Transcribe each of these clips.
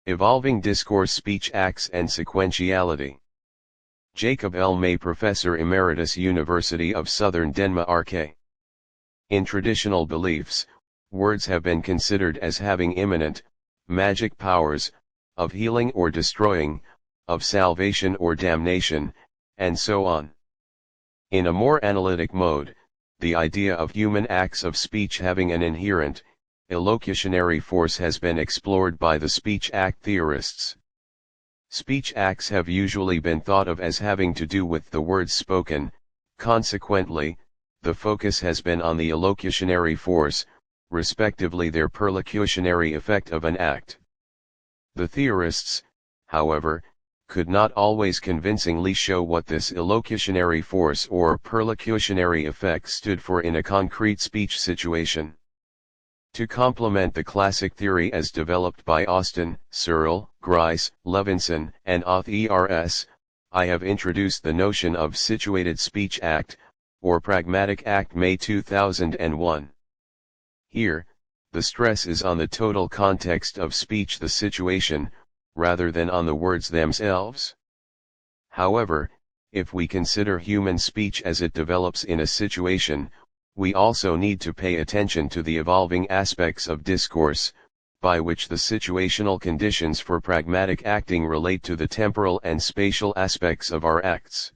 Evolving Discourse, Speech Acts and Sequentiality. Jacob L. May, Professor Emeritus, University of Southern Denmark. In traditional beliefs, words have been considered as having immanent, magic powers, of healing or destroying, of salvation or damnation, and so on. In a more analytic mode, the idea of human acts of speech having an inherent, illocutionary force has been explored by the speech act theorists. Speech acts have usually been thought of as having to do with the words spoken, consequently, the focus has been on the illocutionary force, respectively their perlocutionary effect of an act. The theorists, however, could not always convincingly show what this illocutionary force or perlocutionary effect stood for in a concrete speech situation. To complement the classic theory as developed by Austin, Searle, Grice, Levinson, and Oth ers, I have introduced the notion of situated speech act, or pragmatic act, May 2001. Here, the stress is on the total context of speech, the situation, rather than on the words themselves. However, if we consider human speech as it develops in a situation, we also need to pay attention to the evolving aspects of discourse, by which the situational conditions for pragmatic acting relate to the temporal and spatial aspects of our acts.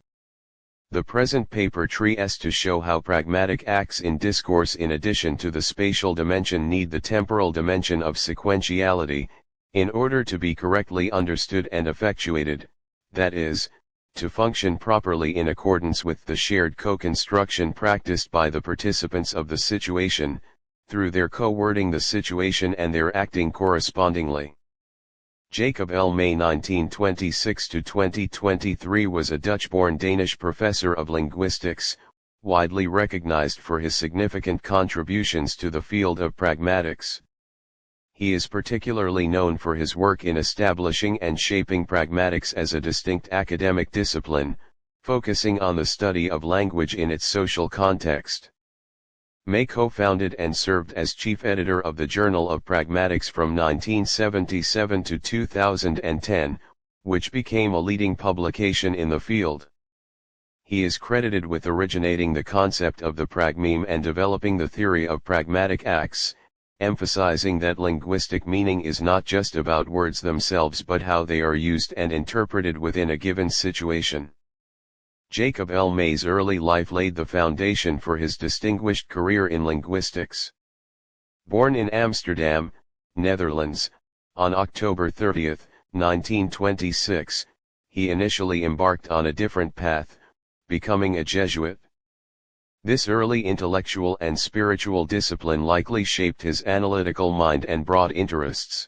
The present paper tries to show how pragmatic acts in discourse, in addition to the spatial dimension, need the temporal dimension of sequentiality, in order to be correctly understood and effectuated, that is, to function properly in accordance with the shared co-construction practiced by the participants of the situation, through their co-wording the situation and their acting correspondingly. Jacob L. May, 1926–2023, was a Dutch-born Danish professor of linguistics, widely recognized for his significant contributions to the field of pragmatics. He is particularly known for his work in establishing and shaping pragmatics as a distinct academic discipline, focusing on the study of language in its social context. May co-founded and served as chief editor of the Journal of Pragmatics from 1977 to 2010, which became a leading publication in the field. He is credited with originating the concept of the pragmeme and developing the theory of pragmatic acts, emphasizing that linguistic meaning is not just about words themselves but how they are used and interpreted within a given situation. Jacob L. May's early life laid the foundation for his distinguished career in linguistics. Born in Amsterdam, Netherlands, on October 30, 1926, he initially embarked on a different path, becoming a Jesuit. This early intellectual and spiritual discipline likely shaped his analytical mind and broad interests.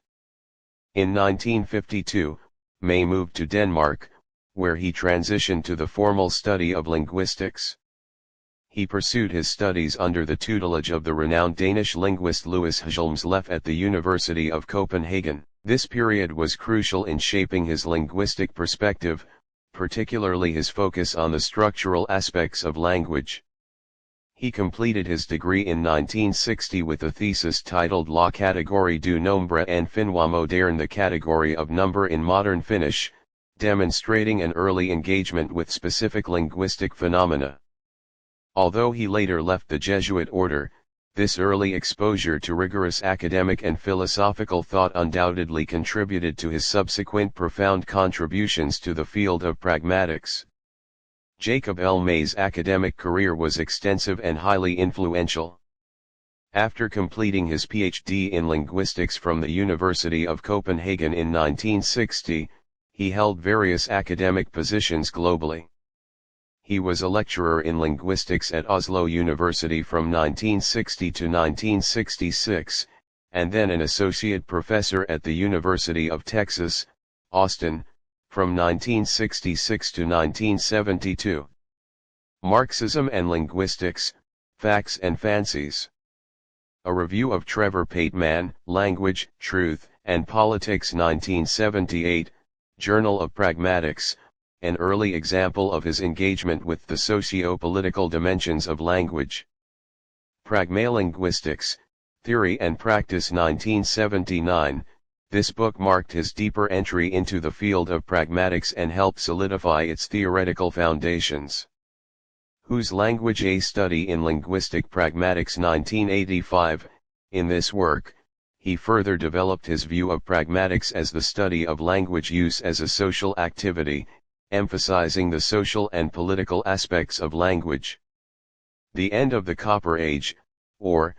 In 1952, May moved to Denmark, where he transitioned to the formal study of linguistics. He pursued his studies under the tutelage of the renowned Danish linguist Louis Hjelmslev at the University of Copenhagen. This period was crucial in shaping his linguistic perspective, particularly his focus on the structural aspects of language. He completed his degree in 1960 with a thesis titled La catégorie du nombre en finnois moderne, the category of number in modern Finnish, demonstrating an early engagement with specific linguistic phenomena. Although he later left the Jesuit order, this early exposure to rigorous academic and philosophical thought undoubtedly contributed to his subsequent profound contributions to the field of pragmatics. Jacob L. May's academic career was extensive and highly influential. After completing his PhD in linguistics from the University of Copenhagen in 1960, he held various academic positions globally. He was a lecturer in linguistics at Oslo University from 1960 to 1966, and then an associate professor at the University of Texas, Austin, from 1966 to 1972. Marxism and Linguistics, Facts and Fancies. A Review of Trevor Pateman, Language, Truth, and Politics 1978, Journal of Pragmatics, an early example of his engagement with the socio-political dimensions of language. Pragmalinguistics, Theory and Practice 1979, This book marked his deeper entry into the field of pragmatics and helped solidify its theoretical foundations. Whose Language: A Study in Linguistic Pragmatics 1985, in this work, he further developed his view of pragmatics as the study of language use as a social activity, emphasizing the social and political aspects of language. The End of the Copper Age, or,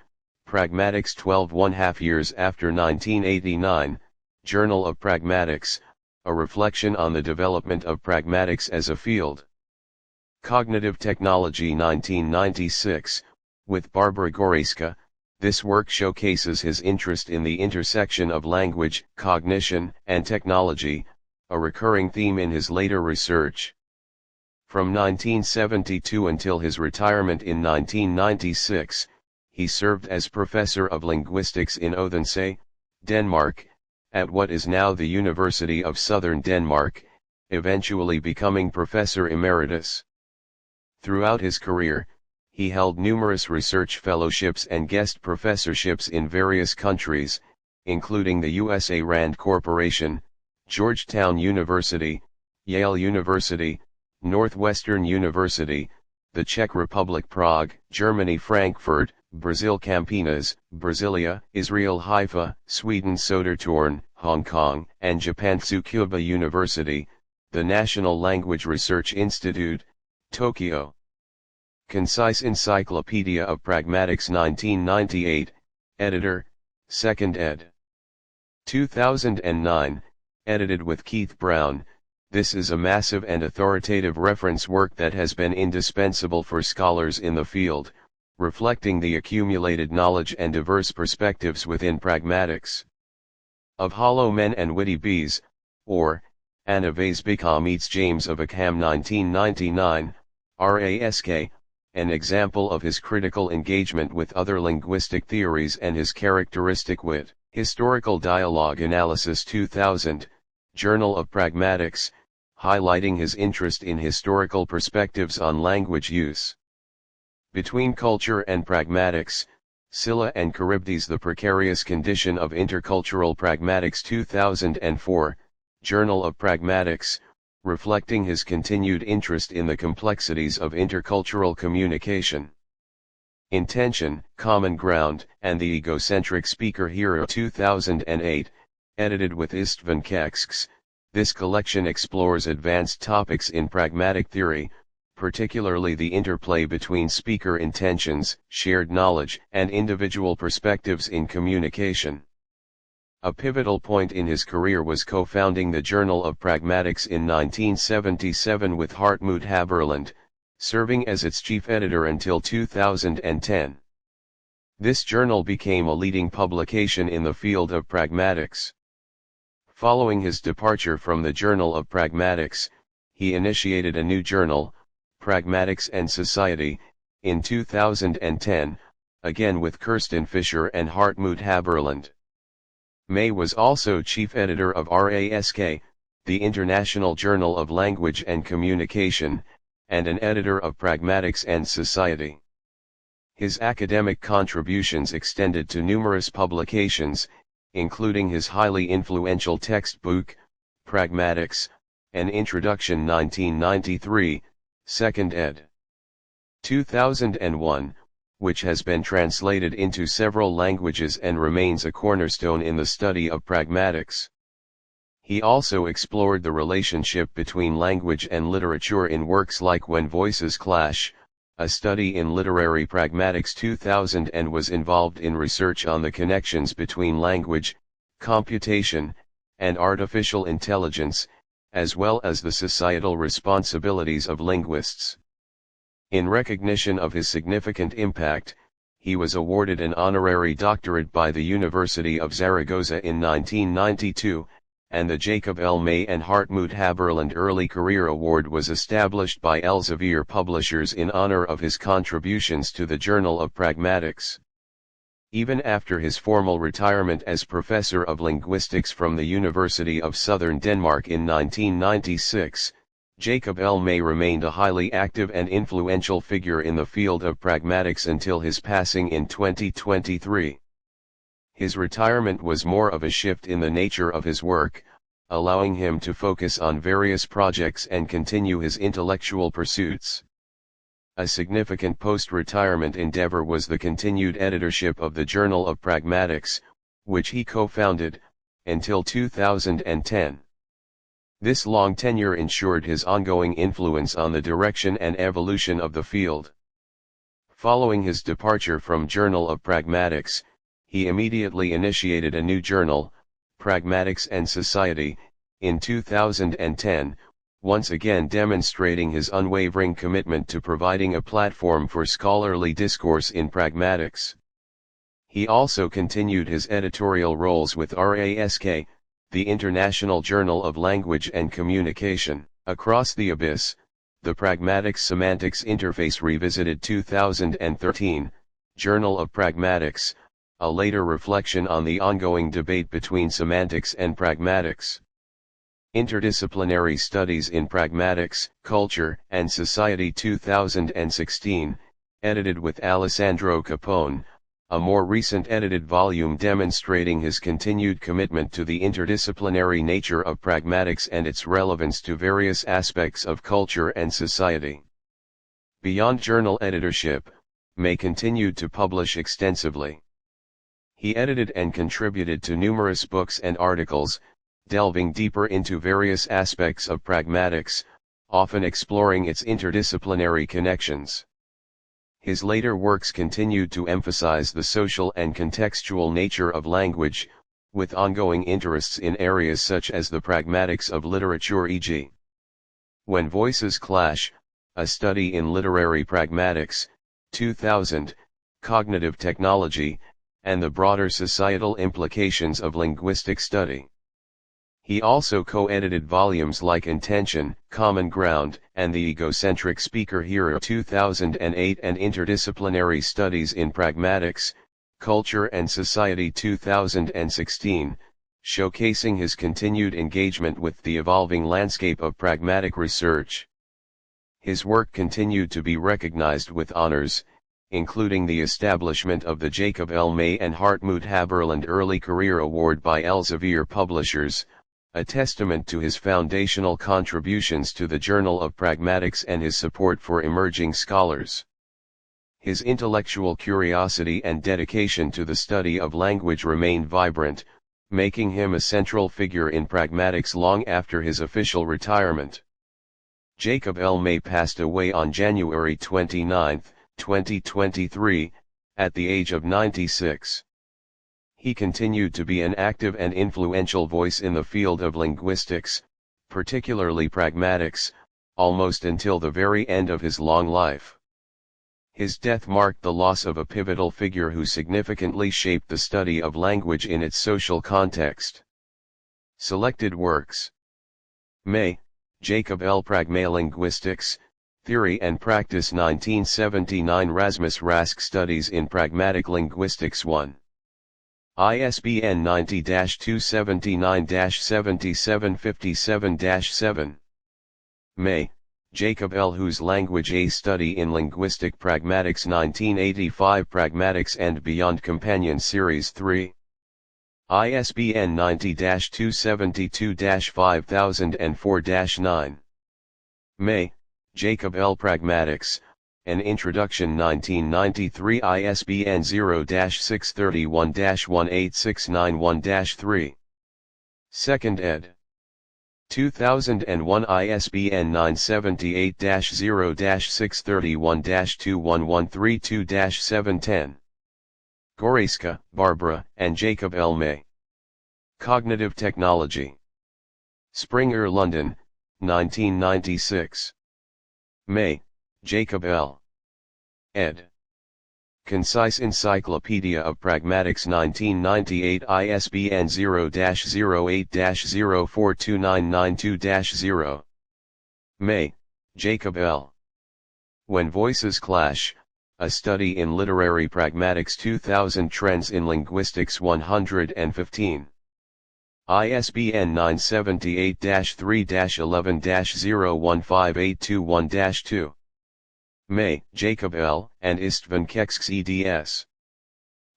Pragmatics 12½ years after 1989, Journal of Pragmatics, a reflection on the development of pragmatics as a field. Cognitive Technology 1996, with Barbara Goreska, this work showcases his interest in the intersection of language, cognition, and technology, a recurring theme in his later research. From 1972 until his retirement in 1996, he served as professor of linguistics in Odense, Denmark, at what is now the University of Southern Denmark, eventually becoming professor emeritus. Throughout his career, he held numerous research fellowships and guest professorships in various countries, including the USA Rand Corporation, Georgetown University, Yale University, Northwestern University, the Czech Republic Prague, Germany Frankfurt, Brazil Campinas, Brasilia, Israel Haifa, Sweden Södertörn, Hong Kong, and Japan Tsukuba University, the National Language Research Institute, Tokyo. Concise Encyclopedia of Pragmatics 1998, editor, 2nd ed. 2009, edited with Keith Brown. This is a massive and authoritative reference work that has been indispensable for scholars in the field, reflecting the accumulated knowledge and diverse perspectives within pragmatics. Of Hollow Men and Witty Bees, or, Anna Vaisbika meets James of Occam 1999, RASK, an example of his critical engagement with other linguistic theories and his characteristic wit. Historical Dialogue Analysis 2000, Journal of Pragmatics, highlighting his interest in historical perspectives on language use. Between Culture and Pragmatics, Scylla and Charybdis: The Precarious Condition of Intercultural Pragmatics 2004, Journal of Pragmatics, reflecting his continued interest in the complexities of intercultural communication. Intention, Common Ground, and the Egocentric Speaker Hero 2008, edited with Istvan Kekskes. This collection explores advanced topics in pragmatic theory, particularly the interplay between speaker intentions, shared knowledge, and individual perspectives in communication. A pivotal point in his career was co-founding the Journal of Pragmatics in 1977 with Hartmut Haberland, serving as its chief editor until 2010. This journal became a leading publication in the field of pragmatics. Following his departure from the Journal of Pragmatics, he initiated a new journal, Pragmatics and Society, in 2010, again with Kirsten Fischer and Hartmut Haberland. May was also chief editor of RASK, the International Journal of Language and Communication, and an editor of Pragmatics and Society. His academic contributions extended to numerous publications, including his highly influential textbook, Pragmatics, An Introduction 1993, 2nd ed. 2001, which has been translated into several languages and remains a cornerstone in the study of pragmatics. He also explored the relationship between language and literature in works like When Voices Clash, a study in literary pragmatics 2000, and was involved in research on the connections between language, computation, and artificial intelligence, as well as the societal responsibilities of linguists. In recognition of his significant impact, he was awarded an honorary doctorate by the University of Zaragoza in 1992, and the Jacob L. May and Hartmut Haberland Early Career Award was established by Elsevier Publishers in honor of his contributions to the Journal of Pragmatics. Even after his formal retirement as professor of linguistics from the University of Southern Denmark in 1996, Jacob L. May remained a highly active and influential figure in the field of pragmatics until his passing in 2023. His retirement was more of a shift in the nature of his work, allowing him to focus on various projects and continue his intellectual pursuits. A significant post-retirement endeavor was the continued editorship of the Journal of Pragmatics, which he co-founded, until 2010. This long tenure ensured his ongoing influence on the direction and evolution of the field. Following his departure from Journal of Pragmatics, he immediately initiated a new journal, Pragmatics and Society, in 2010, once again demonstrating his unwavering commitment to providing a platform for scholarly discourse in pragmatics. He also continued his editorial roles with RASK, the International Journal of Language and Communication. Across the Abyss, the Pragmatics Semantics Interface Revisited 2013, Journal of Pragmatics, a later reflection on the ongoing debate between semantics and pragmatics. Interdisciplinary Studies in Pragmatics, Culture, and Society 2016, edited with Alessandro Capone, a more recent edited volume demonstrating his continued commitment to the interdisciplinary nature of pragmatics and its relevance to various aspects of culture and society. Beyond journal editorship, May continued to publish extensively. He edited and contributed to numerous books and articles, delving deeper into various aspects of pragmatics, often exploring its interdisciplinary connections. His later works continued to emphasize the social and contextual nature of language, with ongoing interests in areas such as the pragmatics of literature, e.g. When Voices Clash, A Study in Literary Pragmatics, 2000, Cognitive Technology, and the broader societal implications of linguistic study. He also co-edited volumes like Intention, Common Ground, and The Egocentric Speaker Hero 2008 and Interdisciplinary Studies in Pragmatics, Culture and Society 2016, showcasing his continued engagement with the evolving landscape of pragmatic research. His work continued to be recognized with honors, including the establishment of the Jacob L. May and Hartmut Haberland Early Career Award by Elsevier Publishers, a testament to his foundational contributions to the Journal of Pragmatics and his support for emerging scholars. His intellectual curiosity and dedication to the study of language remained vibrant, making him a central figure in pragmatics long after his official retirement. Jacob L. May passed away on January 29, 2023, at the age of 96. He continued to be an active and influential voice in the field of linguistics, particularly pragmatics, almost until the very end of his long life. His death marked the loss of a pivotal figure who significantly shaped the study of language in its social context. Selected works: May, Jacob L. Pragmalinguistics, Theory and Practice 1979 Rasmus Rask Studies in Pragmatic Linguistics 1. ISBN 90-279-7757-7. May, Jacob L. Whose Language: A Study in Linguistic Pragmatics 1985 Pragmatics and Beyond Companion Series 3. ISBN 90-272-5004-9. May, Jacob L. Pragmatics, An Introduction 1993 ISBN 0-631-18691-3. 2nd ed. 2001 ISBN 978-0-631-21132-710. Goreska, Barbara, and Jacob L. May. Cognitive Technology. Springer, London, 1996. May, Jacob L. ed. Concise Encyclopedia of Pragmatics 1998 ISBN 0-08-042992-0. May, Jacob L. When Voices Clash, A Study in Literary Pragmatics 2000 Trends in Linguistics 115. ISBN 978-3-11-015821-2. May, Jacob L., and Istvan Keks eds.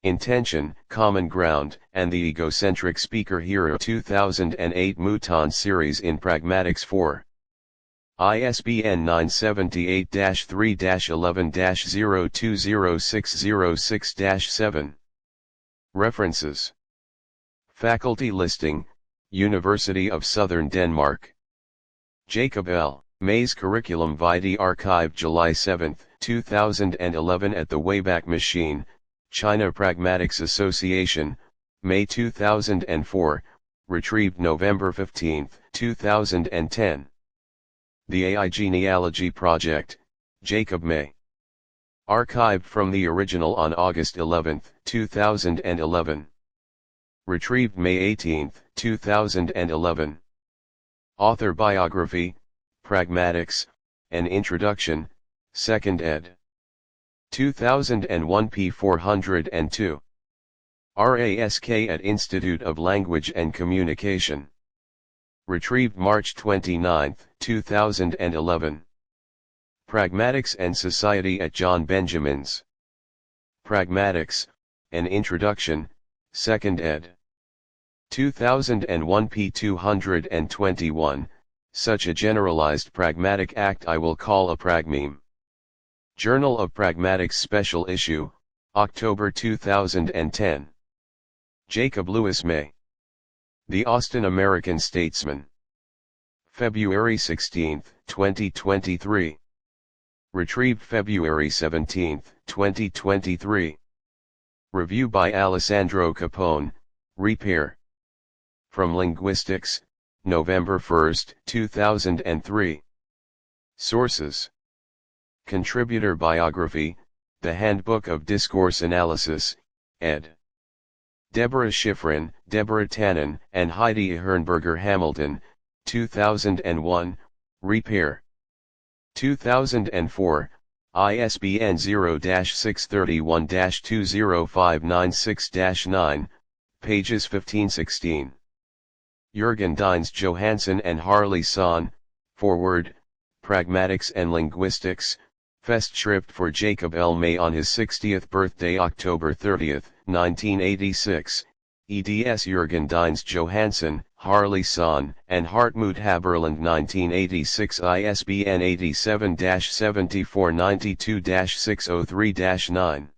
Intention, Common Ground, and the Egocentric Speaker Hero 2008 Mouton Series in Pragmatics 4. ISBN 978-3-11-020606-7. References. Faculty listing, University of Southern Denmark. Jacob L. May's Curriculum Vitae archived July 7, 2011 at the Wayback Machine, China Pragmatics Association, May 2004, retrieved November 15, 2010. The AI Genealogy Project, Jacob May. Archived from the original on August 11, 2011. Retrieved May 18, 2011. Author Biography, Pragmatics, An Introduction, 2nd ed. 2001 p. 402. RASK at Institute of Language and Communication. Retrieved March 29, 2011. Pragmatics and Society at John Benjamin's. Pragmatics, An Introduction, 2nd ed. 2001 p. 221, Such a Generalized Pragmatic Act I Will Call a Pragmeme. Journal of Pragmatics Special Issue, October 2010. Jacob Lewis May. The Austin American Statesman. February 16, 2023. Retrieved February 17, 2023. Review by Alessandro Capone, Repair. From Linguistics, November 1, 2003. Sources. Contributor Biography, The Handbook of Discourse Analysis, ed. Deborah Schifrin, Deborah Tannen, and Heidi Ehrenberger Hamilton, 2001, Repair. 2004, ISBN 0-631-20596-9, pages 15-16. Jürgen Dines Johansson and Harley Sohn, Forward, Pragmatics and Linguistics, Festschrift for Jacob L. May on his 60th birthday October 30, 1986, eds Jürgen Dines Johansson, Harley Sohn, and Hartmut Haberland 1986 ISBN 87-7492-603-9.